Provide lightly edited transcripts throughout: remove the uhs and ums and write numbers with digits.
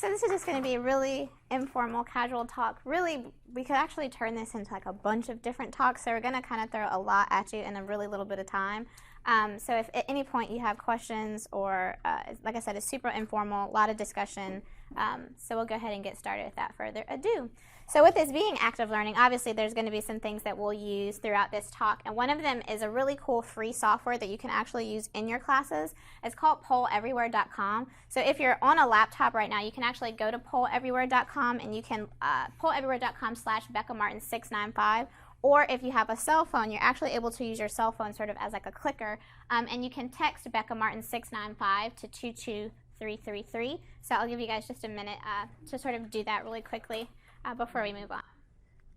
So this is just going to be a really informal, casual talk. Really, we could actually turn this into like a bunch of different talks, so we're going to kind of throw a lot at you in a really little bit of time. So if at any point you have questions or, like I said, it's super informal, a lot of discussion. So we'll go ahead and get started without further ado. So with this being active learning, obviously there's going to be some things that we'll use throughout this talk, and one of them is a really cool free software that you can actually use in your classes. It's called polleverywhere.com. So if you're on a laptop right now, you can actually go to polleverywhere.com, and you can polleverywhere.com/BeccaMartin695. Or if you have a cell phone, you're actually able to use your cell phone sort of as like a clicker, and you can text Becca Martin 695 to 22333. So I'll give you guys just a minute to sort of do that really quickly before we move on.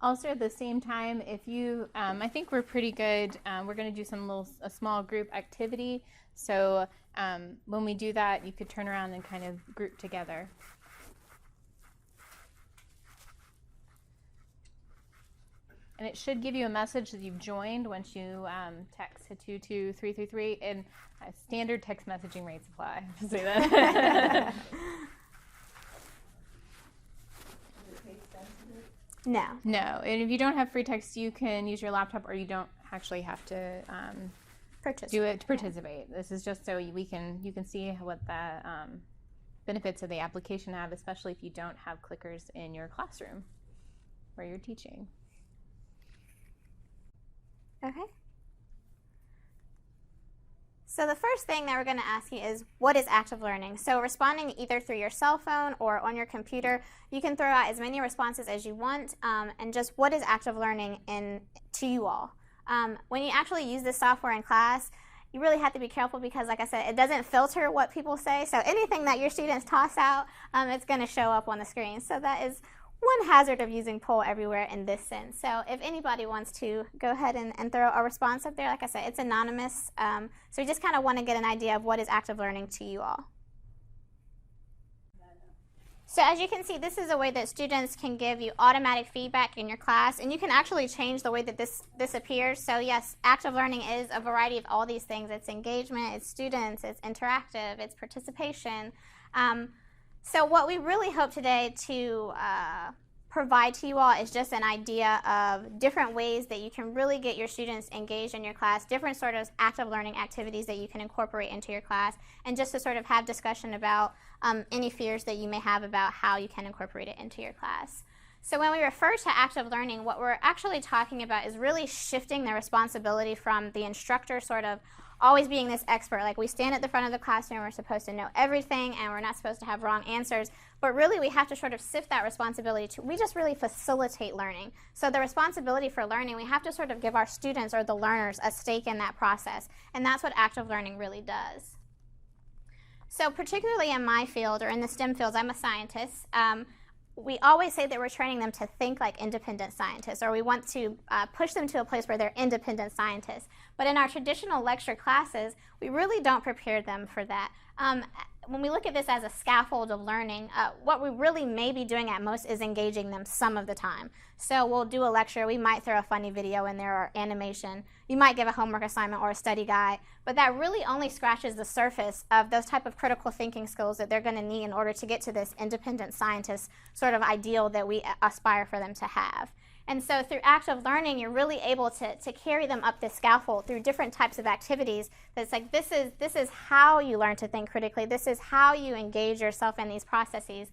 Also, at the same time, if you, I think we're pretty good. We're going to do a small group activity. So when we do that, you could turn around and kind of group together. And it should give you a message that you've joined once you text to 22333. And standard text messaging rates apply. To say that. No. No. And if you don't have free text, you can use your laptop, or you don't actually have to do it to participate. This is just so you can see what the benefits of the application have, especially if you don't have clickers in your classroom where you're teaching. Okay. So the first thing that we're going to ask you is, what is active learning? So responding either through your cell phone or on your computer, you can throw out as many responses as you want, and just what is active learning to you all? When you actually use this software in class, you really have to be careful because, like I said, it doesn't filter what people say. So anything that your students toss out, it's going to show up on the screen. So that is one hazard of using Poll Everywhere in this sense. So if anybody wants to go ahead and throw a response up there, like I said, it's anonymous. So we just kind of want to get an idea of what is active learning to you all. So as you can see, this is a way that students can give you automatic feedback in your class, and you can actually change the way that this appears. So yes, active learning is a variety of all these things. It's engagement, it's students, it's interactive, it's participation. So what we really hope today to provide to you all is just an idea of different ways that you can really get your students engaged in your class, different sort of active learning activities that you can incorporate into your class, and just to sort of have discussion about any fears that you may have about how you can incorporate it into your class. So when we refer to active learning, what we're actually talking about is really shifting the responsibility from the instructor sort of always being this expert. Like, we stand at the front of the classroom, we're supposed to know everything, and we're not supposed to have wrong answers. But really, we have to sort of shift that responsibility to, we just really facilitate learning. So the responsibility for learning, we have to sort of give our students or the learners a stake in that process. And that's what active learning really does. So particularly in my field, or in the STEM fields, I'm a scientist. We always say that we're training them to think like independent scientists, or we want to push them to a place where they're independent scientists. But in our traditional lecture classes, we really don't prepare them for that. When we look at this as a scaffold of learning, what we really may be doing at most is engaging them some of the time. So we'll do a lecture, we might throw a funny video in there or animation. You might give a homework assignment or a study guide, but that really only scratches the surface of those type of critical thinking skills that they're going to need in order to get to this independent scientist sort of ideal that we aspire for them to have. And so through active learning, you're really able to carry them up this scaffold through different types of activities. That's like, this is how you learn to think critically. This is how you engage yourself in these processes,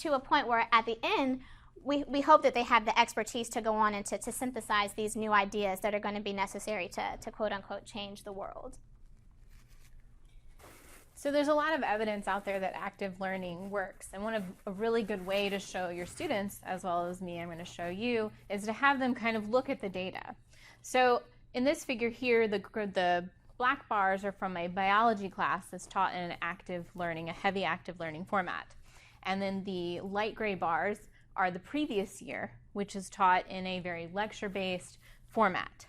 to a point where at the end, we hope that they have the expertise to go on and to synthesize these new ideas that are going to be necessary to quote unquote change the world. So there's a lot of evidence out there that active learning works. And a really good way to show your students, as well as me, I'm going to show you, is to have them kind of look at the data. So in this figure here, the black bars are from a biology class that's taught in an active learning, a heavy active learning format. And then the light gray bars are the previous year, which is taught in a very lecture-based format.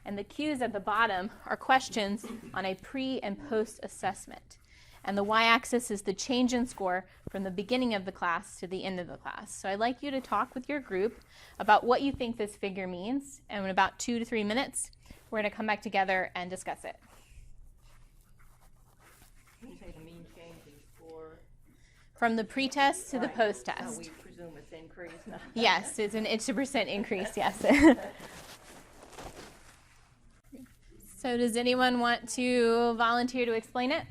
And the cues at the bottom are questions on a pre- and post-assessment. And the y-axis is the change in score from the beginning of the class to the end of the class. So I'd like you to talk with your group about what you think this figure means. And in about 2 to 3 minutes, we're going to come back together and discuss it. You say the mean change in score from the pre-test to the post-test. So we presume it's increased now. Yes, it's a percent increase, yes. So does anyone want to volunteer to explain it?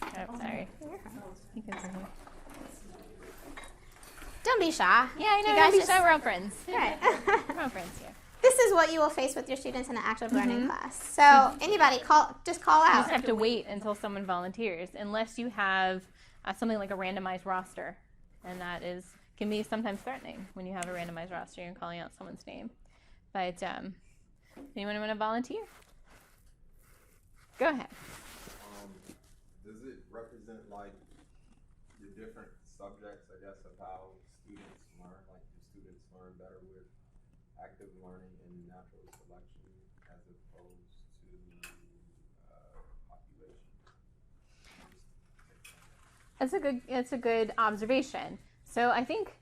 Oh, sorry. You can sit here. Don't be shy. Yeah, I know. You guys Don't be shy. We're all friends. Right. We're all friends here. This is what you will face with your students in an active learning class. So anybody, just call You out. just have to wait until someone volunteers, unless you have something like a randomized roster, and that can be sometimes threatening when you have a randomized roster and calling out someone's name. But anyone want to volunteer? Go ahead. Does it represent like the different subjects, I guess, of how students learn? Like, do students learn better with active learning and natural selection as opposed to population? That's a good observation. So I think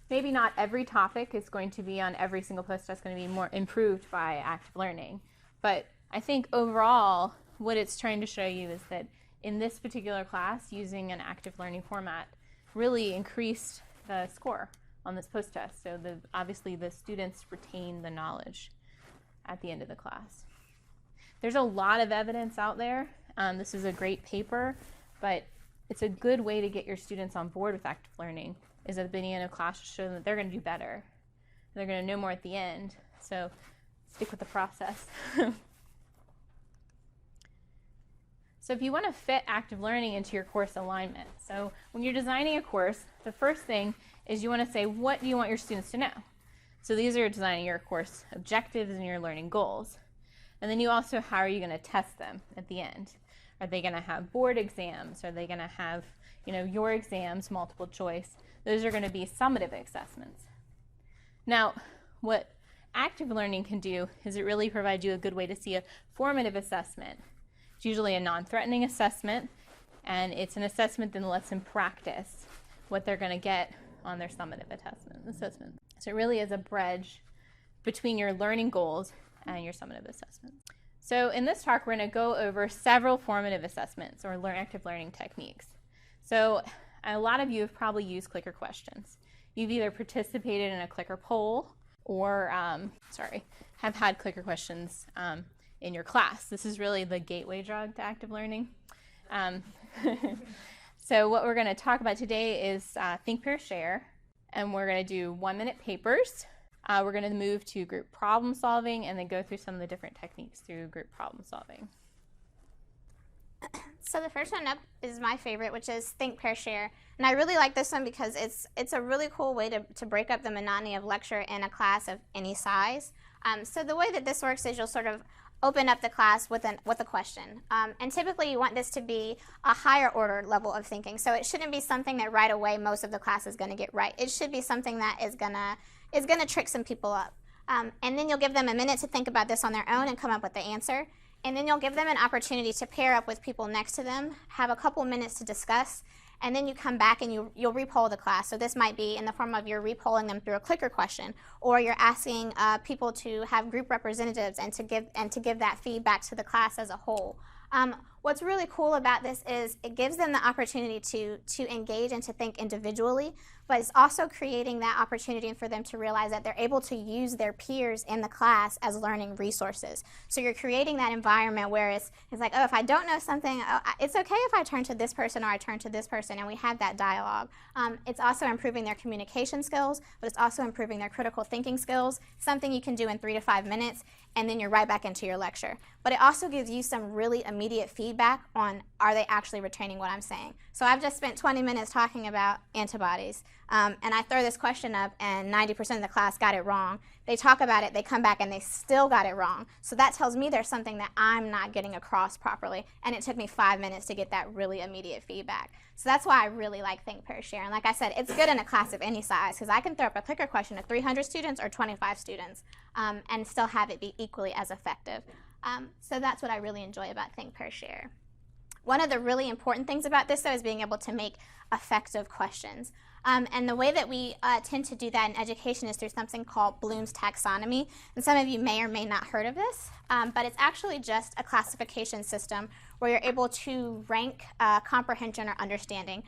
maybe not every topic is going to be on every single post-test going to be more improved by active learning, but I think overall what it's trying to show you is that in this particular class, using an active learning format really increased the score on this post-test. So obviously the students retain the knowledge at the end of the class. There's a lot of evidence out there. This is a great paper, but it's a good way to get your students on board with active learning is at the beginning of class to show them that they're going to do better. They're going to know more at the end. So stick with the process. So if you want to fit active learning into your course alignment, so when you're designing a course, the first thing is you want to say, what do you want your students to know? So these are designing your course objectives and your learning goals. And then you also, how are you going to test them at the end? Are they going to have board exams? Are they going to have, your exams, multiple choice? Those are going to be summative assessments. Now, what active learning can do is it really provides you a good way to see a formative assessment. It's usually a non-threatening assessment, and it's an assessment that lets them practice what they're going to get on their summative assessment. So it really is a bridge between your learning goals and your summative assessment. So in this talk, we're going to go over several formative assessments or active learning techniques. So a lot of you have probably used clicker questions. You've either participated in a clicker poll or, have had clicker questions in your class. This is really the gateway drug to active learning. So what we're going to talk about today is think, pair, share, and we're going to do 1-minute papers. We're going to move to group problem solving and then go through some of the different techniques through group problem solving. So the first one up is my favorite, which is think, pair, share. And I really like this one because it's a really cool way to break up the monotony of lecture in a class of any size. So the way that this works is you'll sort of open up the class with a question. And typically you want this to be a higher order level of thinking. So it shouldn't be something that right away most of the class is going to get right. It should be something that is going to trick some people up. And then you'll give them a minute to think about this on their own and come up with the answer. And then you'll give them an opportunity to pair up with people next to them, have a couple minutes to discuss, and then you come back and you'll repoll the class. So this might be in the form of you're repolling them through a clicker question, or you're asking people to have group representatives and to give that feedback to the class as a whole. What's really cool about this is it gives them the opportunity to engage and to think individually, but it's also creating that opportunity for them to realize that they're able to use their peers in the class as learning resources. So you're creating that environment where it's like, oh, if I don't know something, it's okay if I turn to this person or I turn to this person, and we have that dialogue. It's also improving their communication skills, but it's also improving their critical thinking skills, something you can do in 3 to 5 minutes, and then you're right back into your lecture. But it also gives you some really immediate feedback on, are they actually retaining what I'm saying? So I've just spent 20 minutes talking about antibodies, and I throw this question up and 90% of the class got it wrong. They talk about it, they come back, and they still got it wrong. So that tells me there's something that I'm not getting across properly, and it took me 5 minutes to get that really immediate feedback. So that's why I really like think, pair, share. And like I said, it's good in a class of any size, because I can throw up a clicker question of 300 students or 25 students and still have it be equally as effective. So that's what I really enjoy about think, pair, share. One of the really important things about this, though, is being able to make effective questions. And the way that we tend to do that in education is through something called Bloom's taxonomy. And some of you may or may not heard of this, but it's actually just a classification system where you're able to rank comprehension or understanding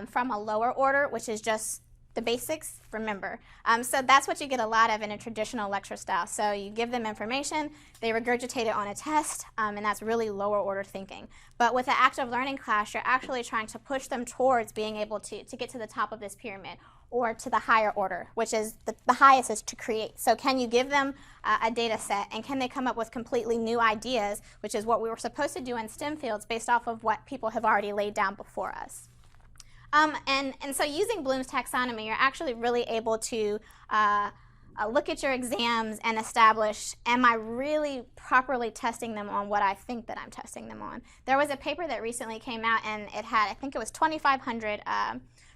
from a lower order, which is just the basics, remember. So that's what you get a lot of in a traditional lecture style. So you give them information, they regurgitate it on a test, and that's really lower order thinking. But with an active learning class, you're actually trying to push them towards being able to get to the top of this pyramid or to the higher order, which is the highest is to create. So can you give them a data set, and can they come up with completely new ideas, which is what we were supposed to do in STEM fields based off of what people have already laid down before us. And so using Bloom's taxonomy, you're actually really able to look at your exams and establish, am I really properly testing them on what I think that I'm testing them on? There was a paper that recently came out, and it had, I think it was 2,500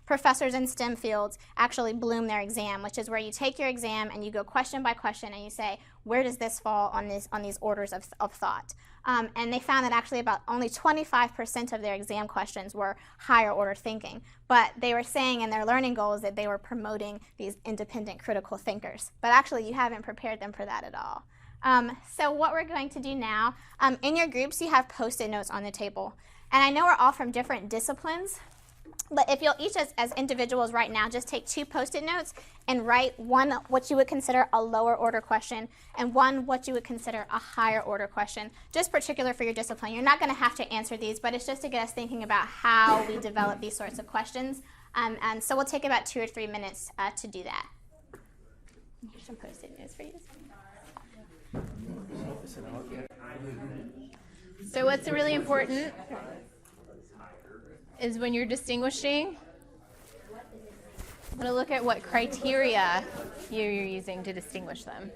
professors in STEM fields actually bloom their exam, which is where you take your exam and you go question by question and you say, where does this fall on these orders of thought? And they found that actually about only 25% of their exam questions were higher order thinking. But they were saying in their learning goals that they were promoting these independent critical thinkers. But actually you haven't prepared them for that at all. So what we're going to do now, in your groups you have Post-it notes on the table. And I know we're all from different disciplines, but if you'll each as individuals right now just take 2 Post-it notes and write one what you would consider a lower order question and one what you would consider a higher order question, just particular for your discipline. You're not going to have to answer these, but it's just to get us thinking about how we develop these sorts of questions. And so we'll take about 2 or 3 minutes to do that. Here's some Post-it notes for you. So what's really important is when you're distinguishing, I'm going to look at what criteria you're using to distinguish them.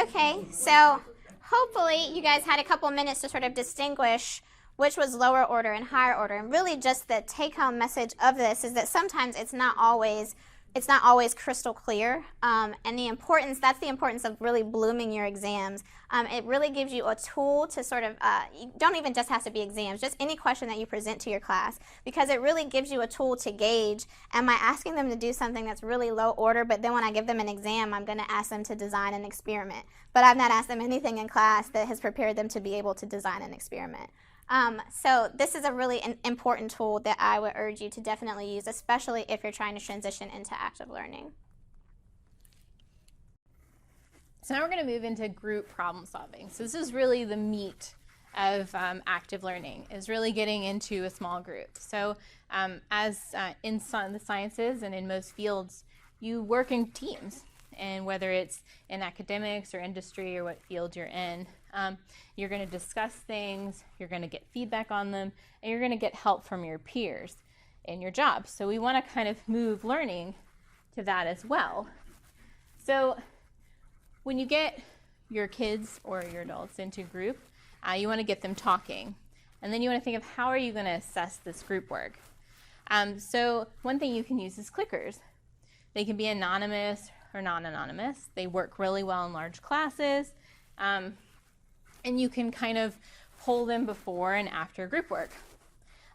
Okay, so hopefully you guys had a couple minutes to sort of distinguish which was lower order and higher order. And really just the take-home message of this is that sometimes it's not always crystal clear. And that's the importance of really blooming your exams. It really gives you a tool to sort of, you don't even just have to be exams, just any question that you present to your class, because it really gives you a tool to gauge, am I asking them to do something that's really low order, but then when I give them an exam, I'm going to ask them to design an experiment. But I've not asked them anything in class that has prepared them to be able to design an experiment. So this is a really important tool that I would urge you to definitely use, especially if you're trying to transition into active learning. So now we're going to move into group problem solving. So this is really the meat of active learning, is really getting into a small group. So as in the sciences and in most fields, you work in teams. And whether it's in academics or industry or what field you're in, you're going to discuss things, you're going to get feedback on them, and you're going to get help from your peers in your job. So we want to kind of move learning to that as well. So when you get your kids or your adults into a group, you want to get them talking. And then you want to think of how are you going to assess this group work. So one thing you can use is clickers. They can be anonymous or non-anonymous. They work really well in large classes, and you can kind of pull them before and after group work.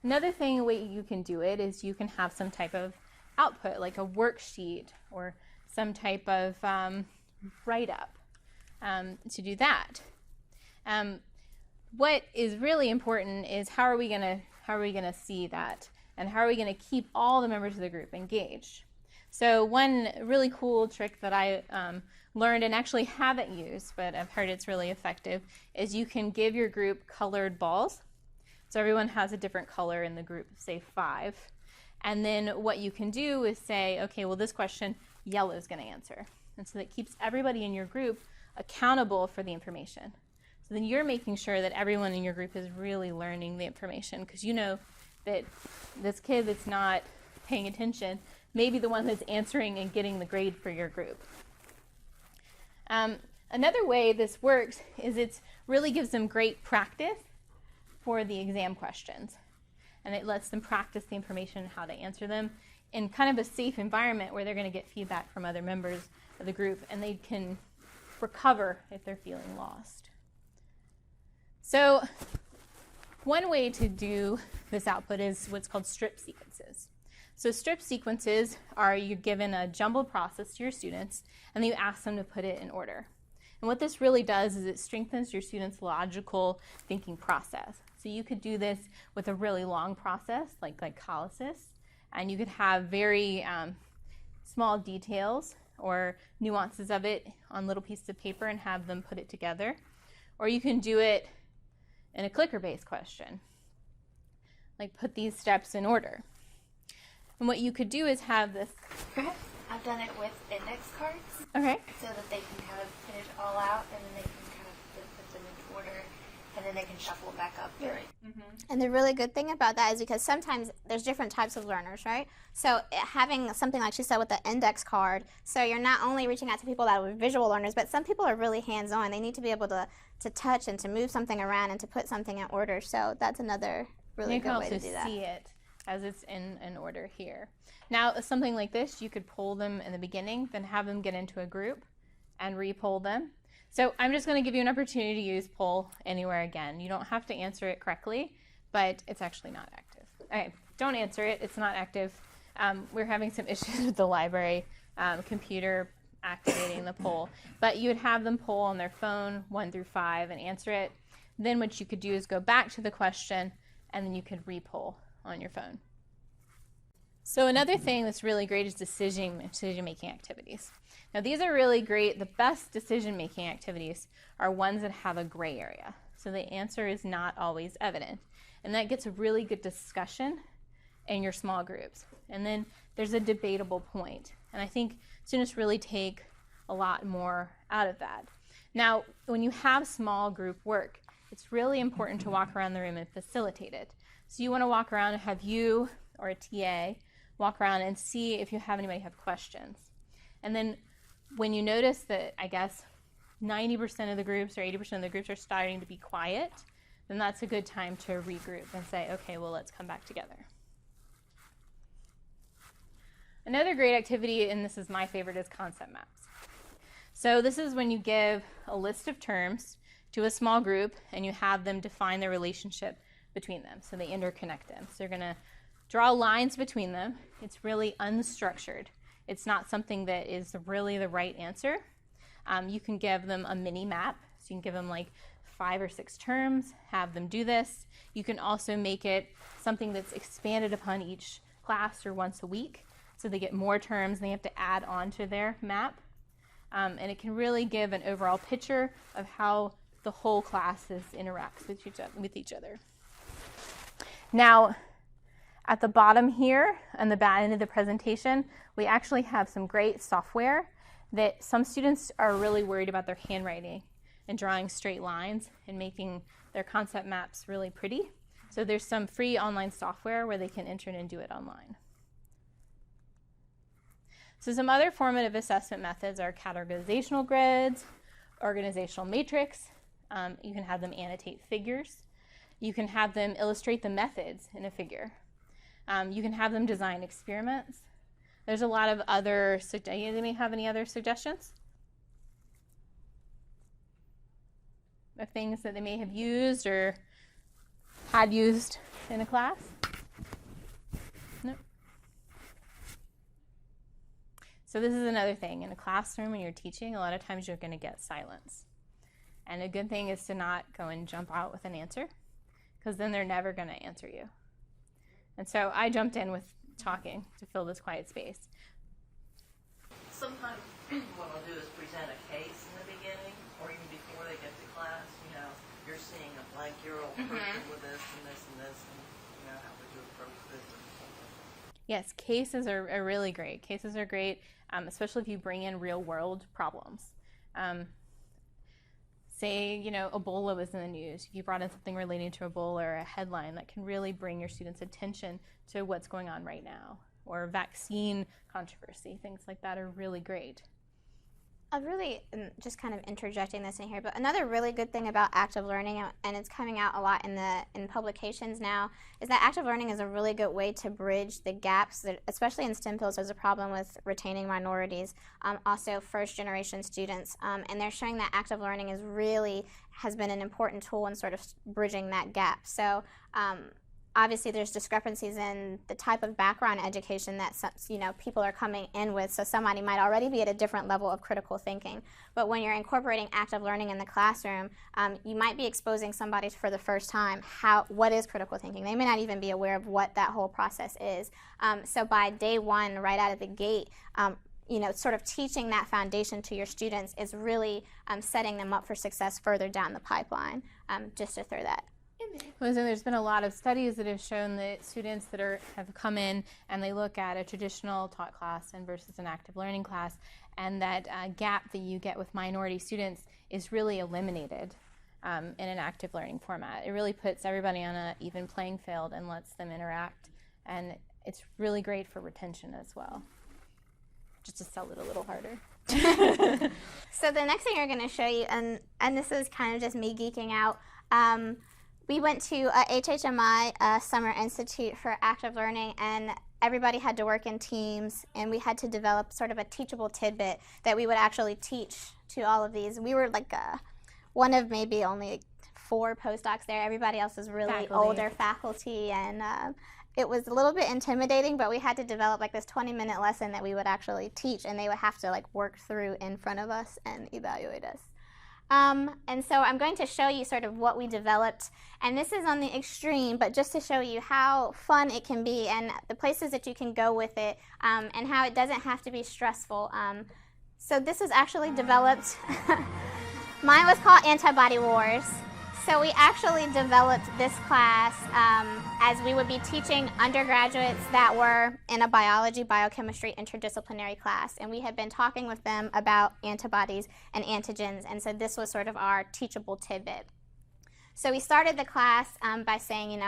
Another thing, a way you can do it is you can have some type of output, like a worksheet or some type of write-up to do that. What is really important is how are we gonna see that, and how are we gonna keep all the members of the group engaged? So one really cool trick that I learned and actually haven't used, but I've heard it's really effective, is you can give your group colored balls. So everyone has a different color in the group, say 5. And then what you can do is say, okay, well this question, yellow is going to answer. And so that keeps everybody in your group accountable for the information. So then you're making sure that everyone in your group is really learning the information, because you know that this kid that's not paying attention may be the one that's answering and getting the grade for your group. Another way this works is it really gives them great practice for the exam questions. And it lets them practice the information and how to answer them in kind of a safe environment where they're going to get feedback from other members of the group and they can recover if they're feeling lost. So one way to do this output is what's called strip sequences. So strip sequences are you're given a jumbled process to your students, and then you ask them to put it in order. And what this really does is it strengthens your students' logical thinking process. So you could do this with a really long process, like glycolysis, and you could have very small details or nuances of it on little pieces of paper and have them put it together. Or you can do it in a clicker-based question, like put these steps in order. And what you could do is have this. Go ahead. I've done it with index cards. Okay. So that they can kind of put it all out, and then they can kind of put them in order, and then they can shuffle it back up. Right. Mm-hmm. And the really good thing about that is because sometimes there's different types of learners, right? So having something like she said with the index card, so you're not only reaching out to people that are visual learners, but some people are really hands-on. They need to be able to touch and to move something around and to put something in order. So that's another really good way to do that. You can also see it as it's in order here. Now, something like this, you could poll them in the beginning, then have them get into a group and re-poll them. So I'm just going to give you an opportunity to use poll anywhere again. You don't have to answer it correctly, but it's actually not active. Okay, don't answer it. It's not active. We're having some issues with the library computer activating the poll. But you would have them poll on their phone 1 through 5 and answer it. Then what you could do is go back to the question, and then you could re-poll on your phone. So another thing that's really great is decision-making activities. Now these are really great. The best decision-making activities are ones that have a gray area. So the answer is not always evident. And that gets a really good discussion in your small groups. And then there's a debatable point. And I think students really take a lot more out of that. Now, when you have small group work, it's really important to walk around the room and facilitate it. So you want to walk around and have you or a TA walk around and see if you have anybody have questions. And then when you notice that, I guess, 90% of the groups or 80% of the groups are starting to be quiet, then that's a good time to regroup and say, okay, well, let's come back together. Another great activity, and this is my favorite, is concept maps. So this is when you give a list of terms to a small group and you have them define their relationship between them. So they interconnect them. So you're going to draw lines between them. It's really unstructured. It's not something that is really the right answer. You can give them a mini map. So you can give them like 5 or 6 terms, have them do this. You can also make it something that's expanded upon each class or once a week. So they get more terms and they have to add on to their map. And it can really give an overall picture of how the whole class interacts with each other. Now, at the bottom here, on the back end of the presentation, we actually have some great software that some students are really worried about their handwriting and drawing straight lines and making their concept maps really pretty. So there's some free online software where they can enter and do it online. So some other formative assessment methods are categorizational grids, organizational matrix. You can have them annotate figures. You can have them illustrate the methods in a figure. You can have them design experiments. There's a lot of other suggestions. Anybody have any other suggestions of things that they may have used or had used in a class? No. So this is another thing. In a classroom when you're teaching, a lot of times you're going to get silence. And a good thing is to not go and jump out with an answer, because then they're never going to answer you. And so I jumped in with talking to fill this quiet space. Sometimes what I'll do is present a case in the beginning, or even before they get to class. You know, you're seeing a blank-year-old person with this and this and this, and you know, how would you approach this? Yes, cases are really great. Cases are great, especially if you bring in real-world problems. Say, you know, Ebola was in the news. If you brought in something relating to Ebola or a headline, that can really bring your students' attention to what's going on right now. Or vaccine controversy, things like that are really great. Just kind of interjecting this in here, but another really good thing about active learning, and it's coming out a lot in publications now, is that active learning is a really good way to bridge the gaps that, especially in STEM fields, there's a problem with retaining minorities, also first-generation students, and they're showing that active learning has been an important tool in sort of bridging that gap. So. Obviously, there's discrepancies in the type of background education that people are coming in with, so somebody might already be at a different level of critical thinking. But when you're incorporating active learning in the classroom, you might be exposing somebody for the first time what is critical thinking. They may not even be aware of what that whole process is. So by day one, right out of the gate, sort of teaching that foundation to your students is really setting them up for success further down the pipeline, just to throw that. Well, so there's been a lot of studies that have shown that students that have come in and they look at a traditional taught class and versus an active learning class, and that gap that you get with minority students is really eliminated in an active learning format. It really puts everybody on an even playing field and lets them interact, and it's really great for retention as well. Just to sell it a little harder. So the next thing we're going to show you, and this is kind of just me geeking out, we went to HHMI Summer Institute for Active Learning, and everybody had to work in teams, and we had to develop sort of a teachable tidbit that we would actually teach to all of these. We were like one of maybe only 4 postdocs there. Everybody else was really older faculty, and it was a little bit intimidating, but we had to develop like this 20-minute lesson that we would actually teach, and they would have to like work through in front of us and evaluate us. And so I'm going to show you sort of what we developed, and this is on the extreme, but just to show you how fun it can be and the places that you can go with it, and how it doesn't have to be stressful. So this was actually developed, mine was called Antibody Wars. So we actually developed this class as we would be teaching undergraduates that were in a biology, biochemistry, interdisciplinary class. And we had been talking with them about antibodies and antigens. And so this was sort of our teachable tidbit. So we started the class by saying,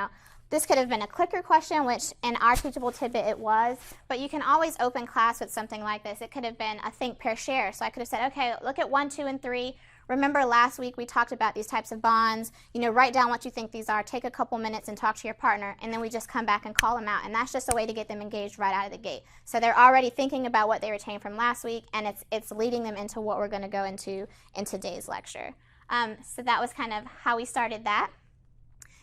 this could have been a clicker question, which in our teachable tidbit it was, but you can always open class with something like this. It could have been a think, pair, share. So I could have said, okay, look at 1, 2, and 3. Remember last week we talked about these types of bonds. Write down what you think these are, take a couple minutes and talk to your partner, and then we just come back and call them out. And that's just a way to get them engaged right out of the gate. So they're already thinking about what they retained from last week, and it's leading them into what we're going to go into in today's lecture. So that was kind of how we started that.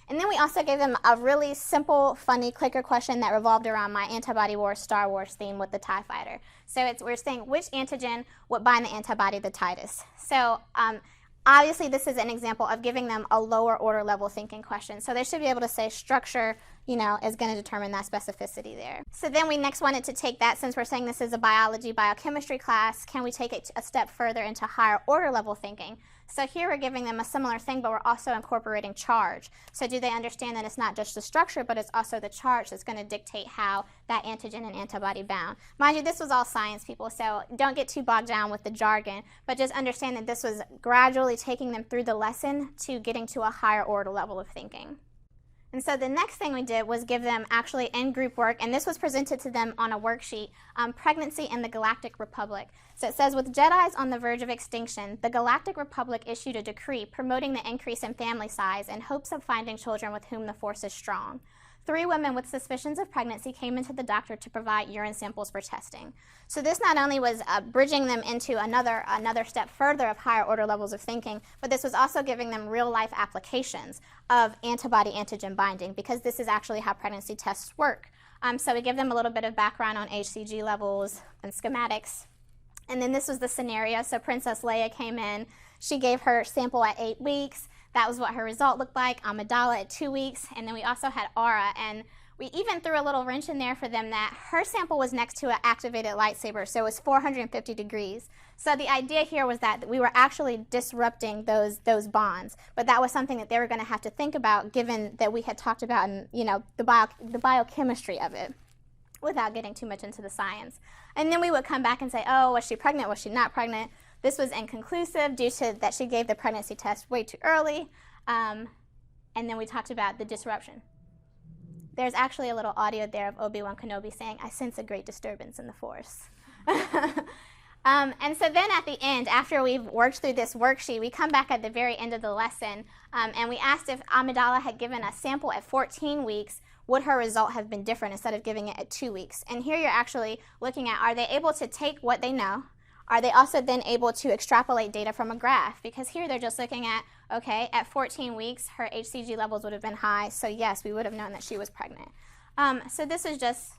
And then we also gave them a really simple, funny clicker question that revolved around my Antibody Wars, Star Wars theme with the TIE Fighter. So we're saying which antigen would bind the antibody to Titus. So obviously this is an example of giving them a lower order level thinking question. So they should be able to say structure, is going to determine that specificity there. So then we next wanted to take that, since we're saying this is a biology, biochemistry class, can we take it a step further into higher order level thinking? So here we're giving them a similar thing, but we're also incorporating charge. So do they understand that it's not just the structure, but it's also the charge that's going to dictate how that antigen and antibody bound? Mind you, this was all science, people, so don't get too bogged down with the jargon, but just understand that this was gradually taking them through the lesson to getting to a higher order level of thinking. And so the next thing we did was give them actually in-group work, and this was presented to them on a worksheet, Pregnancy in the Galactic Republic. So it says, with Jedis on the verge of extinction, the Galactic Republic issued a decree promoting the increase in family size in hopes of finding children with whom the force is strong. 3 women with suspicions of pregnancy came into the doctor to provide urine samples for testing. So this not only was bridging them into another step further of higher order levels of thinking, but this was also giving them real life applications of antibody-antigen binding, because this is actually how pregnancy tests work. So we give them a little bit of background on HCG levels and schematics. And then this was the scenario. So Princess Leia came in. She gave her sample at 8 weeks. That was what her result looked like. Amidala at 2 weeks. And then we also had Aura. And we even threw a little wrench in there for them that her sample was next to an activated lightsaber. So it was 450 degrees. So the idea here was that we were actually disrupting those bonds. But that was something that they were going to have to think about, given that we had talked about the biochemistry of it, without getting too much into the science. And then we would come back and say, oh, was she pregnant? Was she not pregnant? This was inconclusive due to that she gave the pregnancy test way too early. And then we talked about the disruption. There's actually a little audio there of Obi-Wan Kenobi saying, I sense a great disturbance in the Force. And so then at the end, after we've worked through this worksheet, we come back at the very end of the lesson, and we asked if Amidala had given a sample at 14 weeks, would her result have been different instead of giving it at 2 weeks? And here you're actually looking at, are they able to take what they know? Are they also then able to extrapolate data from a graph? Because here they're just looking at, okay, at 14 weeks, her HCG levels would have been high, so yes, we would have known that she was pregnant. So this is just,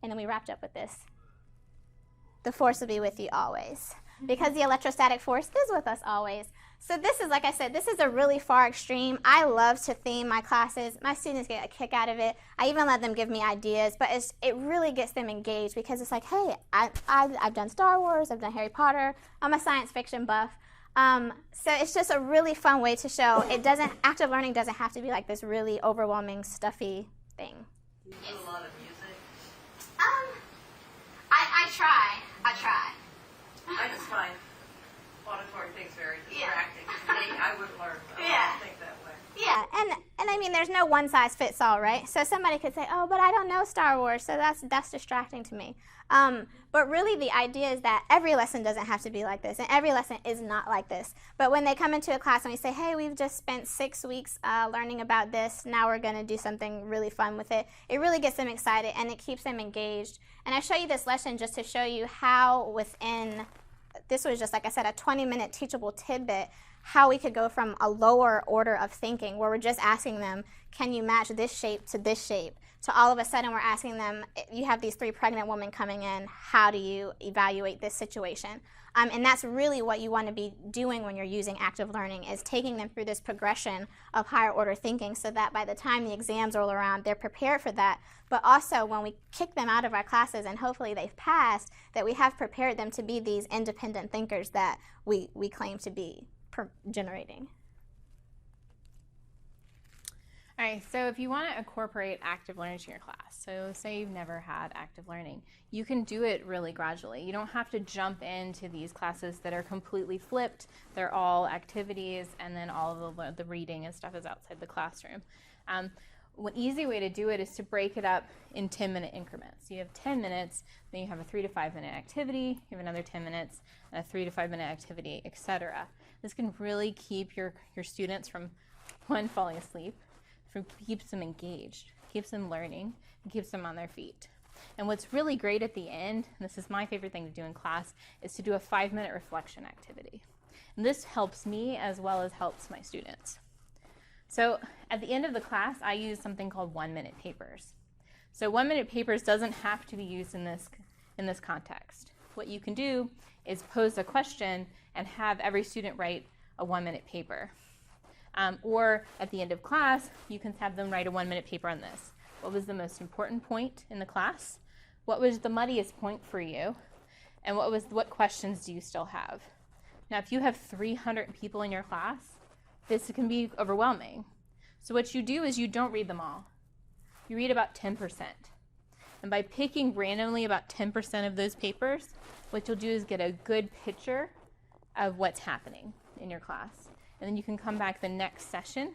and then we wrapped up with this. The force will be with you always, because the electrostatic force is with us always. So this is, like I said, this is a really far extreme. I love to theme my classes. My students get a kick out of it. I even let them give me ideas, but it really gets them engaged, because it's like, hey, I've done Star Wars, I've done Harry Potter, I'm a science fiction buff. So it's just a really fun way to show active learning doesn't have to be like this really overwhelming, stuffy thing. Do you do a lot of music? I try. I just find auditory things very distracting. I would learn. Yeah. I think that way. Yeah, and I mean, there's no one size fits all, right? So somebody could say, oh, but I don't know Star Wars, so that's distracting to me. But really the idea is that every lesson doesn't have to be like this, and every lesson is not like this. But when they come into a class and we say, hey, we've just spent 6 weeks learning about this, now we're going to do something really fun with it, it really gets them excited and it keeps them engaged. And I show you this lesson just to show you how within, this was just, like I said, a 20-minute teachable tidbit, how we could go from a lower order of thinking where we're just asking them, can you match this shape to this shape, to all of a sudden we're asking them, you have these 3 pregnant women coming in, how do you evaluate this situation? And that's really what you want to be doing when you're using active learning, is taking them through this progression of higher order thinking so that by the time the exams roll around, they're prepared for that. But also when we kick them out of our classes and hopefully they've passed, that we have prepared them to be these independent thinkers that we claim to be generating. All right, so if you want to incorporate active learning to your class, so say you've never had active learning, you can do it really gradually. You don't have to jump into these classes that are completely flipped. They're all activities, and then all of the reading and stuff is outside the classroom. One easy way to do it is to break it up in 10-minute increments. You have 10 minutes, then you have a 3 to 5 minute activity, you have another 10 minutes, and a 3 to 5 minute activity, etc. This can really keep your students from, one, falling asleep, keeps them engaged, keeps them learning, and keeps them on their feet. And what's really great at the end, and this is my favorite thing to do in class, is to do a 5-minute reflection activity. And this helps me as well as helps my students. So at the end of the class, I use something called 1-minute papers. So 1-minute papers doesn't have to be used in this context. What you can do is pose a question and have every student write a 1-minute paper. Or at the end of class, you can have them write a 1-minute paper on this. What was the most important point in the class? What was the muddiest point for you? And what questions do you still have? Now, if you have 300 people in your class, this can be overwhelming. So what you do is you don't read them all. You read about 10%. And by picking randomly about 10% of those papers, what you'll do is get a good picture of what's happening in your class. And then you can come back the next session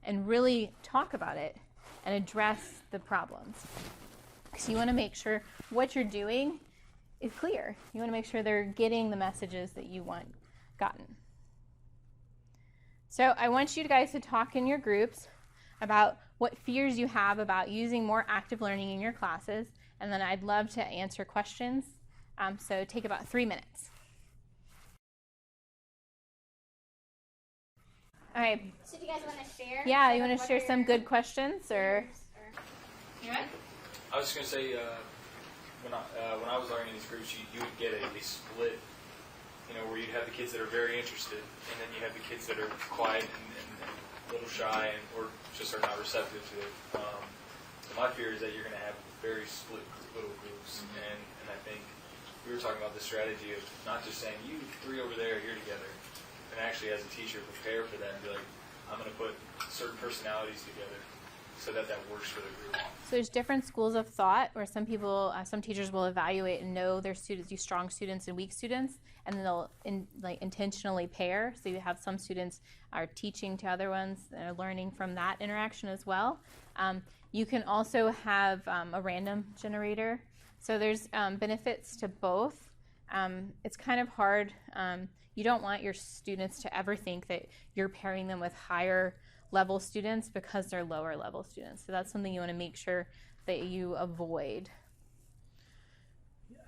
and really talk about it and address the problems. Because you want to make sure what you're doing is clear. You want to make sure they're getting the messages that you want gotten. So I want you guys to talk in your groups about what fears you have about using more active learning in your classes, and then I'd love to answer questions. So take about 3 minutes. All right. So do you guys want to share? Yeah, you want to share some good questions, or? You ready? I was just going to say, when I was learning these groups, you would get a split, where you'd have the kids that are very interested, and then you have the kids that are quiet and a little shy or just are not receptive to it. So my fear is that you're going to have very split little groups, and I think we were talking about the strategy of not just saying, you 3 over there, you're together, and actually as a teacher prepare for that and be like, I'm going to put certain personalities together so that works for the group. So there's different schools of thought where some people, some teachers will evaluate and know their students, do strong students and weak students, and then they'll intentionally pair. So you have some students are teaching to other ones and are learning from that interaction as well. You can also have a random generator. So there's benefits to both. It's kind of hard. You don't want your students to ever think that you're pairing them with higher level students because they're lower level students. So that's something you want to make sure that you avoid.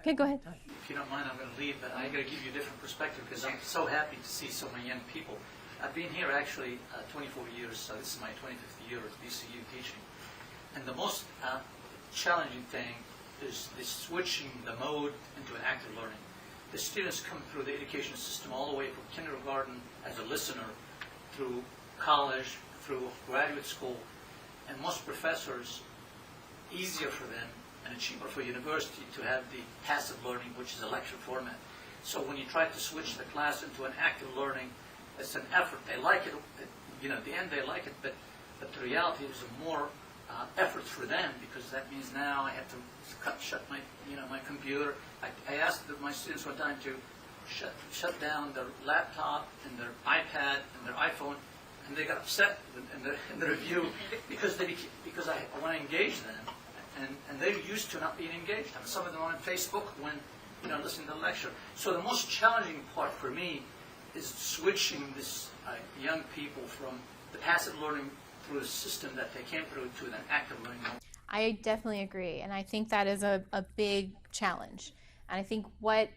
Okay, go ahead. If you don't mind, I'm going to leave, but I got to give you a different perspective because I'm so happy to see so many young people. I've been here actually 24 years, so this is my 25th year at BCU teaching. And the most challenging thing is the switching the mode into an active learning. The students come through the education system all the way from kindergarten as a listener, through college, through graduate school, and most professors, easier for them and cheaper for university to have the passive learning, which is a lecture format. So when you try to switch the class into an active learning, it's an effort. They like it, at the end they like it, but the reality is more effort for them because that means now I have to shut my, my computer. I asked my students one time to shut down their laptop and their iPad and their iPhone, and they got upset in the review because I want to engage them. And they're used to not being engaged. I mean, some of them are on Facebook when, listening to the lecture. So the most challenging part for me is switching this young people from the passive learning through the system that they came through to an active learning. I definitely agree, and I think that is a big challenge. And I think what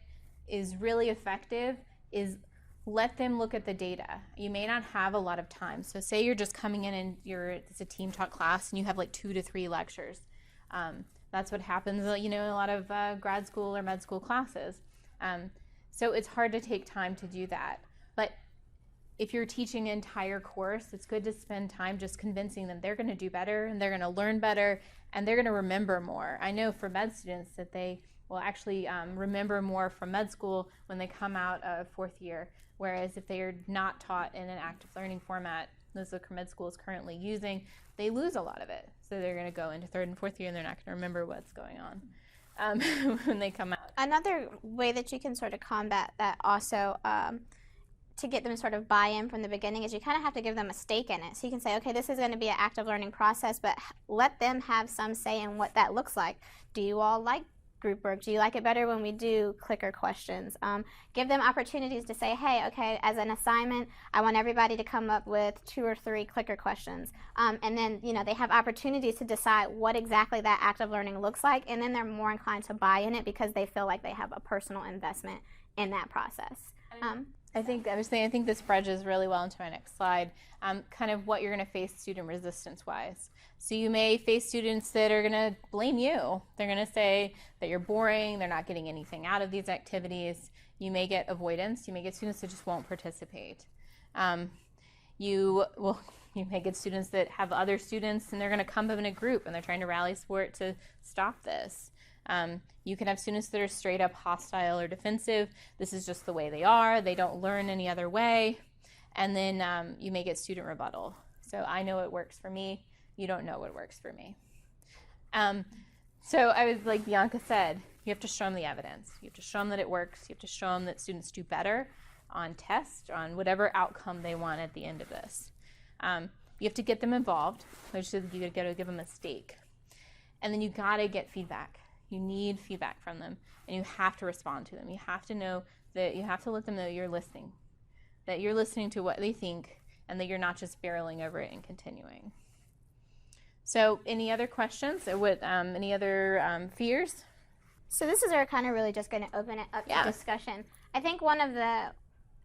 is really effective is let them look at the data. You may not have a lot of time. So say you're just coming in and it's a team talk class and you have like 2 to 3 lectures. That's what happens, in a lot of grad school or med school classes. So it's hard to take time to do that. But if you're teaching an entire course, it's good to spend time just convincing them they're going to do better and they're going to learn better and they're going to remember more. I know for med students that they will actually remember more from med school when they come out of 4th year, whereas if they are not taught in an active learning format, as the med school is currently using, they lose a lot of it. So they're going to go into 3rd and 4th year and they're not going to remember what's going on when they come out. Another way that you can sort of combat that also to get them to sort of buy in from the beginning is you kind of have to give them a stake in it. So you can say, okay, this is going to be an active learning process, but let them have some say in what that looks like. Do you all like group work? Do you like it better when we do clicker questions? Give them opportunities to say, hey, okay, as an assignment, I want everybody to come up with 2 or 3 clicker questions. And then, they have opportunities to decide what exactly that active learning looks like, and then they're more inclined to buy in it because they feel like they have a personal investment in that process. I think this bridges really well into my next slide, kind of what you're going to face student resistance-wise. So you may face students that are going to blame you. They're going to say that you're boring, they're not getting anything out of these activities. You may get avoidance. You may get students that just won't participate. You may get students that have other students and they're going to come up in a group and they're trying to rally support to stop this. You can have students that are straight up hostile or defensive. This is just the way they are. They don't learn any other way. And then you may get student rebuttal. So I know it works for me. You don't know what works for me. So I was like Bianca said, you have to show them the evidence. You have to show them that it works. You have to show them that students do better on tests, on whatever outcome they want at the end of this. You have to get them involved, which is you got to give them a stake. And then you got to get feedback. You need feedback from them, and you have to respond to them. You have to know that you have to let them know you're listening, that you're listening to what they think, and that you're not just barreling over it and continuing. So any other questions? Or any other fears? So this is where kind of really just going to open it up to discussion. I think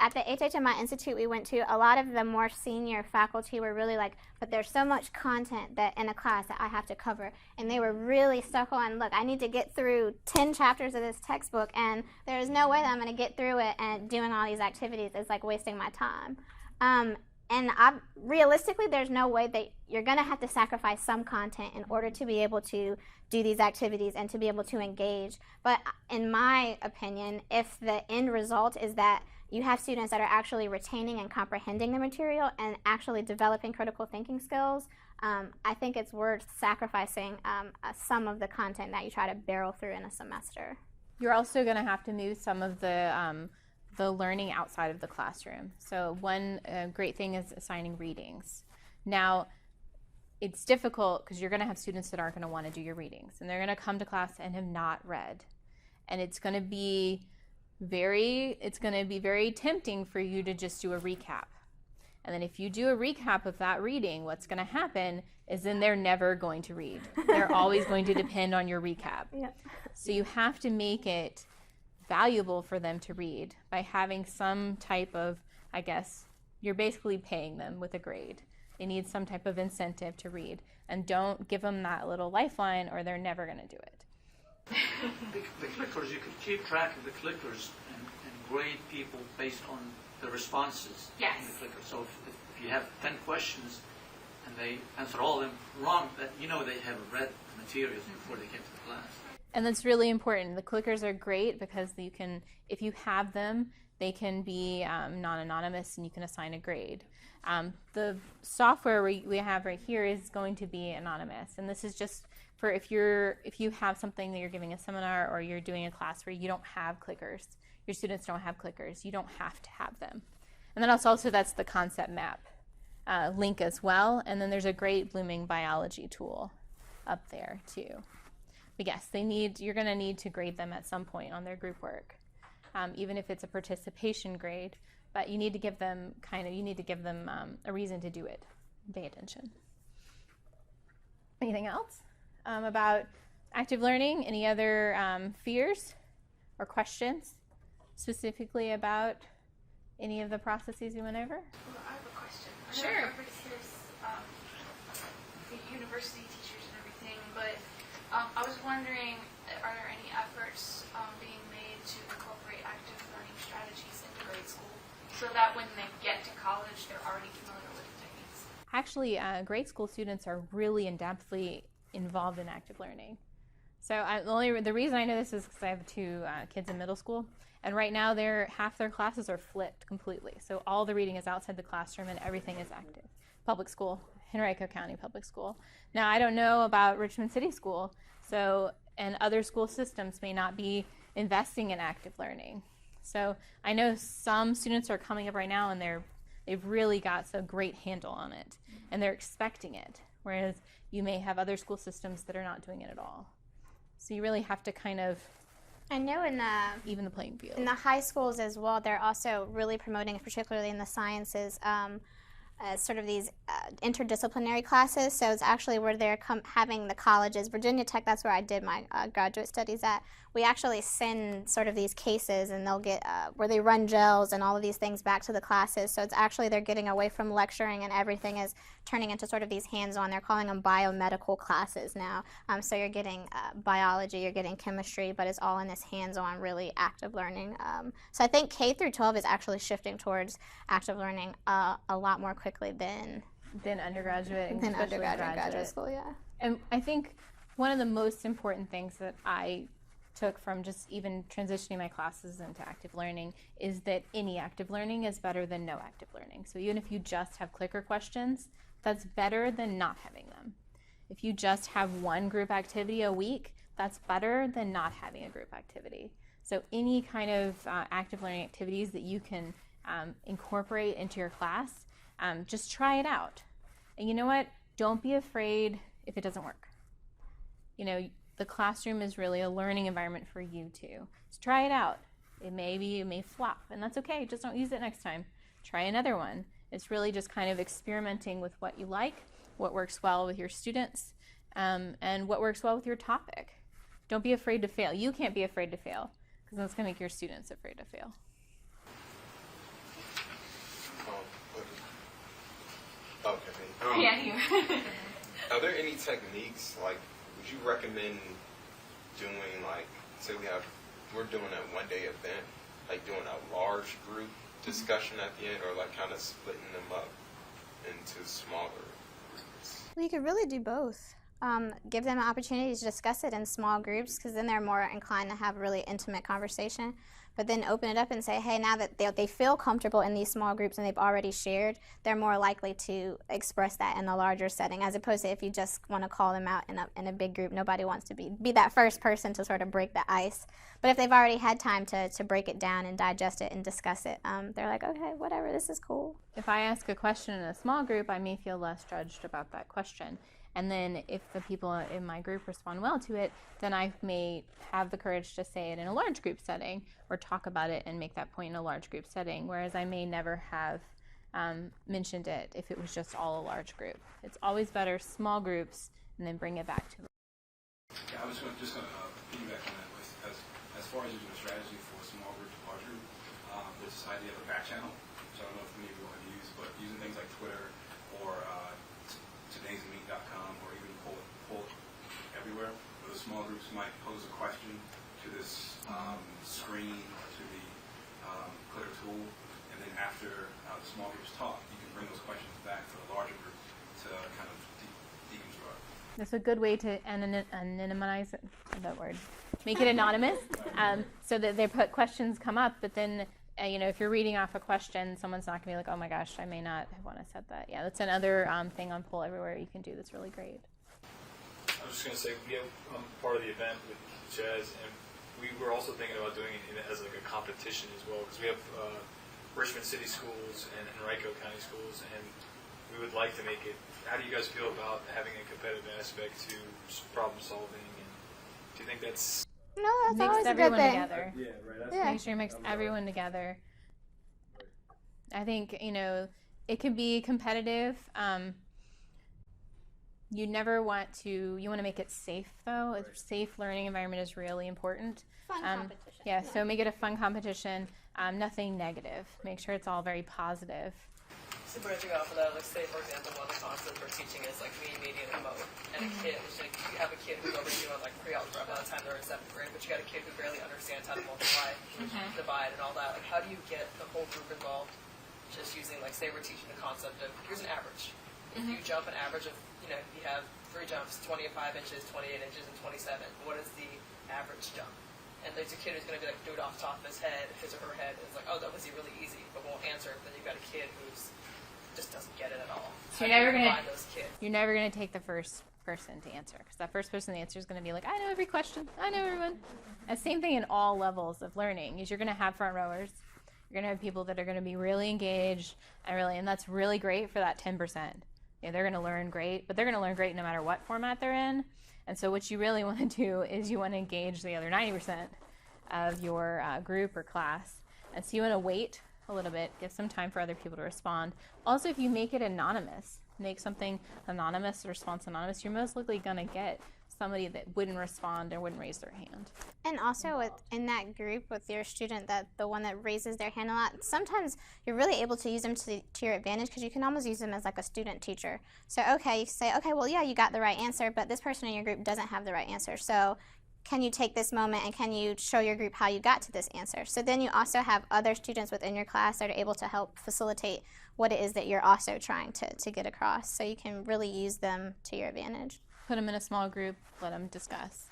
at the HHMI Institute we went to, a lot of the more senior faculty were really like, but there's so much content that in a class that I have to cover. And they were really stuck on, look, I need to get through 10 chapters of this textbook, and there's no way that I'm going to get through it, and doing all these activities is like wasting my time. And realistically, there's no way that you're going to have to sacrifice some content in order to be able to do these activities and to be able to engage. But in my opinion, if the end result is that you have students that are actually retaining and comprehending the material and actually developing critical thinking skills, I think it's worth sacrificing some of the content that you try to barrel through in a semester. You're also going to have to move some of the learning outside of the classroom. So one great thing is assigning readings. Now, it's difficult because you're going to have students that aren't going to want to do your readings, and they're going to come to class and have not read. And it's going to be it's going to be very tempting for you to just do a recap. And then if you do a recap of that reading, what's going to happen is then they're never going to read. They're always going to depend on your recap. Yeah. So you have to make it valuable for them to read by having some type of, I guess, you're basically paying them with a grade. They need some type of incentive to read. And don't give them that little lifeline or they're never going to do it. The clickers, you can keep track of the clickers and grade people based on the responses in the clicker. So if you have 10 questions and they answer all of them wrong, that you know they have read the materials before they came to the class. And that's really important. The clickers are great because you can, if you have them, they can be non-anonymous and you can assign a grade. The software we have right here is going to be anonymous, and this is just for if you have something that you're giving a seminar or you're doing a class where you don't have clickers, your students don't have clickers, you don't have to have them. And then also that's the concept map link as well, and then there's a great blooming biology tool up there too. But yes, you're going to need to grade them at some point on their group work, even if it's a participation grade. But you need to give them a reason to do it. Pay attention. Anything else about active learning? Any other fears or questions specifically about any of the processes we went over? Well, I have a question. Sure. I know everybody here's the university teachers and everything, but I was wondering, are there any efforts being made to incorporate active learning strategies into grade school so that when they get to college, they're already familiar with the techniques? Actually, grade school students are really in-depthly involved in active learning. So the reason I know this is because I have two kids in middle school, and right now half their classes are flipped completely. So all the reading is outside the classroom and everything is active. Public school, Henrico County Public School. Now I don't know about Richmond City School, and other school systems may not be investing in active learning. So I know some students are coming up right now and they've really got a great handle on it and they're expecting it, whereas you may have other school systems that are not doing it at all. So you really have to kind of I know even the playing field. in the high schools as well, they're also really promoting, particularly in the sciences, sort of these interdisciplinary classes. So it's actually where they're having the colleges. Virginia Tech, that's where I did my graduate studies at. We actually send sort of these cases, and they'll get where they run gels and all of these things back to the classes. So it's actually they're getting away from lecturing, and everything is turning into sort of these hands-on. They're calling them biomedical classes now. So you're getting biology, you're getting chemistry, but it's all in this hands-on, really active learning. So I think K through 12 is actually shifting towards active learning a lot more quickly than undergraduate and than especially undergraduate and graduate school, yeah. And I think one of the most important things that I took from just even transitioning my classes into active learning is that any active learning is better than no active learning. So even if you just have clicker questions, that's better than not having them. If you just have one group activity a week, that's better than not having a group activity. So any kind of active learning activities that you can incorporate into your class, just try it out. And you know what? Don't be afraid if it doesn't work. You know, the classroom is really a learning environment for you too. So try it out. It may flop, and that's okay. Just don't use it next time. Try another one. It's really just kind of experimenting with what you like, what works well with your students, and what works well with your topic. Don't be afraid to fail. You can't be afraid to fail, because that's going to make your students afraid to fail. Okay. Are there any techniques, like, would you recommend doing, like, say we're doing a one-day event, like doing a large group discussion at the end, or like kind of splitting them up into smaller groups? Well, you could really do both. Give them an opportunity to discuss it in small groups, because then they're more inclined to have a really intimate conversation. But then open it up and say, hey, now that they feel comfortable in these small groups and they've already shared, they're more likely to express that in a larger setting, as opposed to if you just want to call them out in a big group. Nobody wants to be that first person to sort of break the ice. But if they've already had time to break it down and digest it and discuss it, they're like, okay, whatever, this is cool. If I ask a question in a small group, I may feel less judged about that question. And then if the people in my group respond well to it, then I may have the courage to say it in a large group setting or talk about it and make that point in a large group setting, whereas I may never have mentioned it if it was just all a large group. It's always better small groups and then bring it back to. Yeah, I was just going to piggyback on that with, as far as using a strategy for a small group to large group, there's this idea of a back channel, which I don't know if many of you want to use, but using things like Twitter or today'smeet.com or even pull everywhere, where the small groups might pose a question to this screen, to the Twitter tool, and then after the small groups talk, you can bring those questions back for the larger group to kind of deconstruct. That's a good way to anonymize that word. Make it anonymous, so that they put questions come up, but then if you're reading off a question, someone's not going to be like, oh my gosh, I may not want to set that. Yeah, that's another thing on Pull Everywhere you can do that's really great. I was just going to say, we have part of the event with Jazz, and we were also thinking about doing it as like a competition as well, because we have Richmond City Schools and Henrico County Schools, and we would like to make it. How do you guys feel about having a competitive aspect to problem solving? And do you think that's No, that's makes always a good everyone thing. together? Yeah, right. That's Yeah. Make sure it makes everyone together. I think it can be competitive. You never want to. You want to make it safe, though. A safe learning environment is really important. Fun competition. Yeah, so make it a fun competition. Nothing negative. Make sure it's all very positive. So branching off of that, like say for example, one of the concepts we're teaching is like mean, median, and mode. And a kid, which like you have a kid who's already doing like pre-algebra by the time they're in 7th grade, but you got a kid who barely understands how to multiply, divide, and all that. Like how do you get the whole group involved? Just using like say we're teaching the concept of here's an average. If you jump an average of you have 3 jumps, 25 inches, 28 inches, and 27. What is the average jump? And there's a kid who's going to be like do it off the top of his head, his or her head. It's like, oh, that was really easy, but won't answer. Then you've got a kid who's just doesn't get it at all. So you're never gonna take the first person to answer, because that first person to answer is gonna be like, I know every question, I know everyone. And same thing in all levels of learning is you're gonna have front rowers. You're gonna have people that are gonna be really engaged and that's really great for that 10%. They're gonna learn great, but they're gonna learn great no matter what format they're in. And so what you really want to do is you want to engage the other 90% of your group or class. And so you want to wait a little bit, give some time for other people to respond. Also, if you make it anonymous, make something anonymous, response anonymous, you're most likely going to get somebody that wouldn't respond or wouldn't raise their hand. And also in that group with your student, that the one that raises their hand a lot, sometimes you're really able to use them to your advantage, because you can almost use them as like a student teacher. So you say, okay, well, yeah, you got the right answer, but this person in your group doesn't have the right answer. So can you take this moment and can you show your group how you got to this answer? So then you also have other students within your class that are able to help facilitate what it is that you're also trying to get across. So you can really use them to your advantage. Put them in a small group, let them discuss.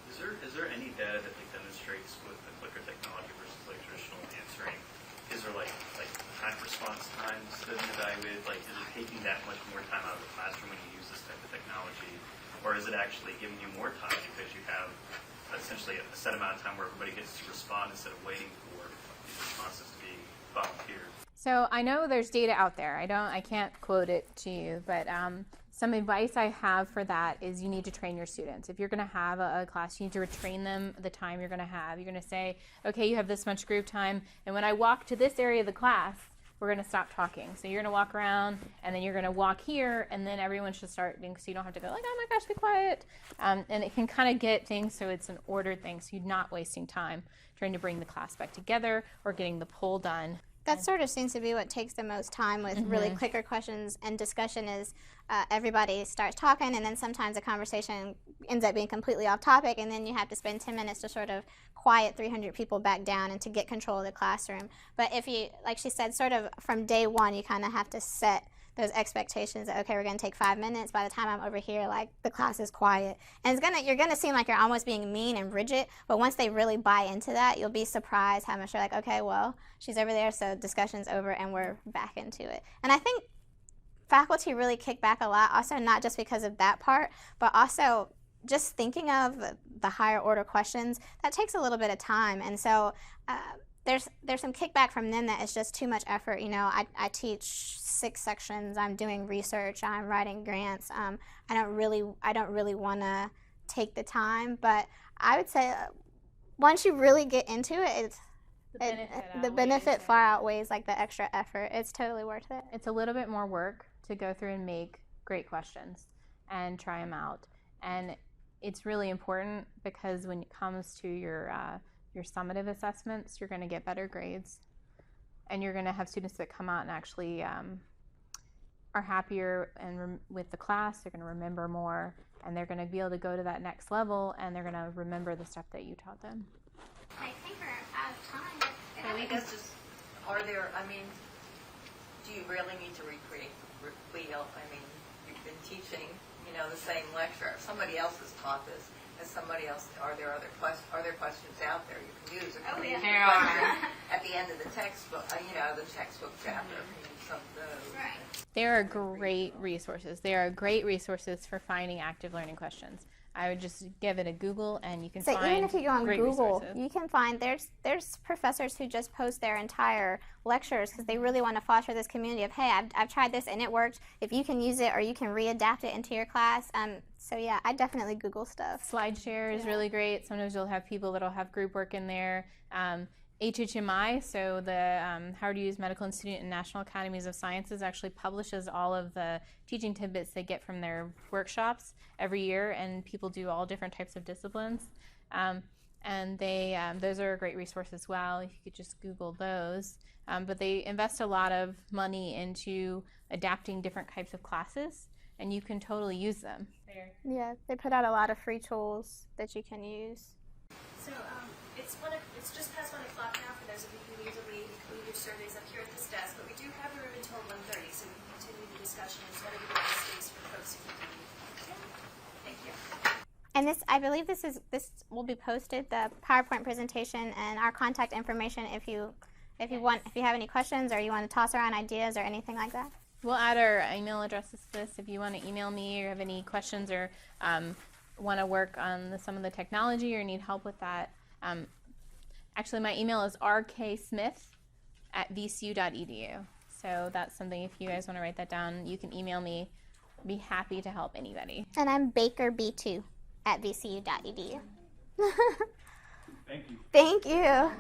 Is there any data that demonstrates with the clicker technology versus like traditional answering? Is there like time response times that have been evaluated? Like is it taking that much more time out of the classroom when you use this type of technology? Or is it actually giving you more time because you have essentially a set amount of time where everybody gets to respond instead of waiting for these responses to be volunteered? So I know there's data out there. I can't quote it to you, but some advice I have for that is you need to train your students. If you're going to have a class, you need to retrain them the time you're going to have. You're going to say, okay, you have this much group time, and when I walk to this area of the class, we're going to stop talking. So you're going to walk around, and then you're going to walk here, and then everyone should start being, so you don't have to go like, oh my gosh, be quiet. And it can kind of get things so it's an ordered thing, so you're not wasting time trying to bring the class back together or getting the poll done. That sort of seems to be what takes the most time with really clicker questions and discussion is everybody starts talking, and then sometimes a conversation ends up being completely off topic, and then you have to spend 10 minutes to sort of quiet 300 people back down and to get control of the classroom. But if you, like she said, sort of from day one, you kind of have to set those expectations that, okay, we're going to take 5 minutes. By the time I'm over here, like, the class is quiet. And you're going to seem like you're almost being mean and rigid, but once they really buy into that, you'll be surprised how much they're like, okay, well, she's over there, so discussion's over, and we're back into it. And I think faculty really kick back a lot, also not just because of that part, but also just thinking of the higher order questions, that takes a little bit of time. And so there's some kickback from them that it's just too much effort. I teach 6 sections. I'm doing research. I'm writing grants. I don't really want to take the time. But I would say once you really get into it, The benefit far outweighs like the extra effort. It's totally worth it. It's a little bit more work to go through and make great questions and try them out. And it's really important because when it comes to your summative assessments, you're going to get better grades, and you're going to have students that come out and actually are happier and with the class. They're going to remember more, and they're going to be able to go to that next level, and they're going to remember the stuff that you taught them. I think we're out of time. I guess just, are there, I mean, do you really need to recreate the wheel? I mean, you've been teaching, you know, the same lecture. Somebody else has taught this. Has somebody else, are there questions out there you can use? Oh, yeah. There are. At the end of the textbook, you know, the textbook chapter, some of those. Right. There are great resources. There are great resources for finding active learning questions. I would just give it a Google, and you can find even if you go on great Google, resources. you can find there's professors who just post their entire lectures because they really want to foster this community of, hey, I've tried this and it worked. If you can use it, or you can readapt it into your class. So yeah, I definitely Google stuff. SlideShare is really great. Sometimes you'll have people that'll have group work in there. HHMI, so the How to Use Medical Institute and National Academies of Sciences, actually publishes all of the teaching tidbits they get from their workshops every year, and people do all different types of disciplines. And they those are a great resource as well. You could just Google those. But they invest a lot of money into adapting different types of classes, and you can totally use them. Yeah, they put out a lot of free tools that you can use. So it's just past 1 o'clock now for those of you who need to leave your surveys up here at this desk, but we do have the room until 1:30, so we can continue the discussion and try to give the space for folks who need to leave. Thank you. And I believe this will be posted, the PowerPoint presentation and our contact information if you have any questions or you want to toss around ideas or anything like that. We'll add our email addresses to this if you want to email me or have any questions or want to work on some of the technology or need help with that. Actually, my email is rksmith@vcu.edu. So that's something, if you guys want to write that down, you can email me. I'd be happy to help anybody. And I'm bakerb2@vcu.edu. Thank you. Thank you.